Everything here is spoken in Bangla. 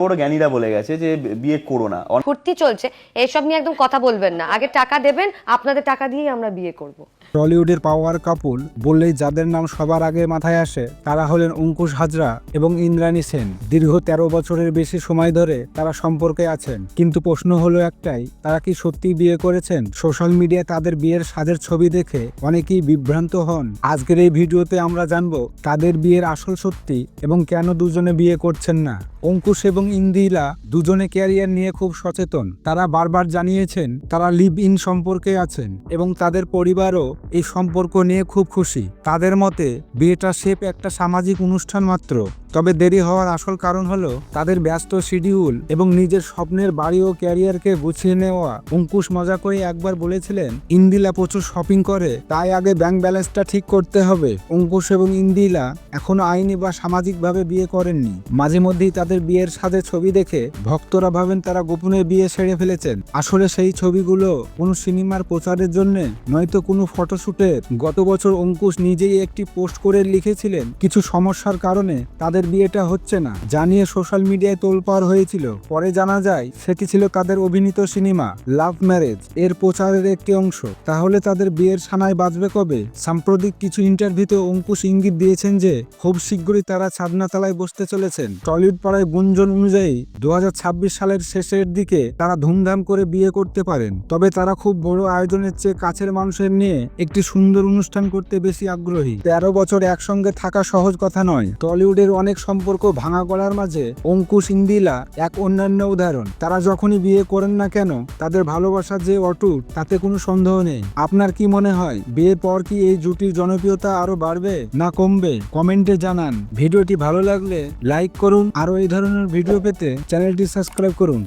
বড় জ্ঞানীরা বলে গেছে যে বিয়ে করো না। ভর্তি চলছে, এইসব নিয়ে একদম কথা বলবেন না। আগে টাকা দেবেন, আপনাদের টাকা দিয়েই আমরা বিয়ে করব। টলিউডের পাওয়ার কাপল বললেই যাদের নাম সবার আগে মাথায় আসে তারা হলেন অঙ্কুশ হাজরা এবং ইন্দ্রাণী সেন। দীর্ঘ 13 বছরের বেশি সময় ধরে তারা সম্পর্কে আছেন, কিন্তু প্রশ্ন হলো একটাই, তারা কি সত্যিই বিয়ে করেছেন? সোশ্যাল মিডিয়ায় তাদের বিয়ের সাজের ছবি দেখে অনেকেই বিভ্রান্ত হন। আজকের এই ভিডিওতে আমরা জানবো তাদের বিয়ের আসল সত্যি এবং কেন দুজনে বিয়ে করছেন না। অঙ্কুশ এবং ইন্দিলা দুজনে ক্যারিয়ার নিয়ে খুব সচেতন। তারা বারবার জানিয়েছেন তারা লিভ ইন সম্পর্কে আছেন এবং তাদের পরিবারও এই সম্পর্ক নিয়ে খুব খুশি। তাদের মতে বিয়েটা শেপ একটা সামাজিক অনুষ্ঠান মাত্র। তবে দেরি হওয়ার আসল কারণ হলো তাদের ব্যস্ত শিডিউল এবং নিজের স্বপ্নের বাড়ি ও ক্যারিয়ারকে গুছিয়ে নেওয়া। অঙ্কুশ মজা করে একবার বলেছিলেন ইন্দিলা প্রচুর শপিং করে, তাই আগে ব্যাংক ব্যালেন্সটা ঠিক করতে হবে। অঙ্কুশ এবং ইন্দিলা এখনো আইনি বা সামাজিকভাবে বিয়ে করেননি। মাঝে মধ্যেই তাদের বিয়ের সাজে ছবি দেখে ভক্তরা ভাবেন তারা গোপনে বিয়ে সেরে ফেলেছেন। আসলে সেই ছবিগুলো কোনো সিনেমার প্রচারের জন্য নয়তো কোনো ফটোশুটের। গত বছর অঙ্কুশ নিজেই একটি পোস্ট করে লিখেছিলেন কিছু সমস্যার কারণে তাদের বিয়েটা হচ্ছে না, জানিয়ে সোশ্যাল মিডিয়ায় তোলপাড় হয়েছিল। পরে জানা যায় সেটি ছিল তাদের অভিনীত সিনেমা লাভ ম্যারেজ এর প্রচারের একটি অংশ। তাহলে তাদের বিয়ের সানায় বাজবে কবে? সাম্প্রতিক কিছু ইন্টারভিউতে অঙ্কুশ ইঙ্গিত দিয়েছেন যে খুব শীঘ্রই তারা ছাদনাতলায় বসতে চলেছেন। টলিউড পাড়ায় গুঞ্জন অনুযায়ী 2026 সালের শেষের দিকে তারা ধুমধাম করে বিয়ে করতে পারেন। তবে তারা খুব বড় আয়োজনের চেয়ে কাছের মানুষের নিয়ে একটি সুন্দর অনুষ্ঠান করতে বেশি আগ্রহী। 13 বছর একসঙ্গে থাকা সহজ কথা নয়। টলিউডের অনেক সম্পর্ক ভাঙা গড়ার মাঝে অঙ্কুশ ইন্দিলা এক অন্যান্য উদাহরণ। তারা যখনই বিয়ে করেন না কেন তাদের ভালোবাসা যে অটুট তাতে কোনো সন্দেহ নেই। আপনার কি মনে হয় বিয়ের পর কি এই জুটির জনপ্রিয়তা আরো বাড়বে না কমবে? কমেন্টে জানান। ভিডিওটি ভালো লাগলে লাইক করুন, আরো এই ধরনের ভিডিও পেতে চ্যানেলটি সাবস্ক্রাইব করুন।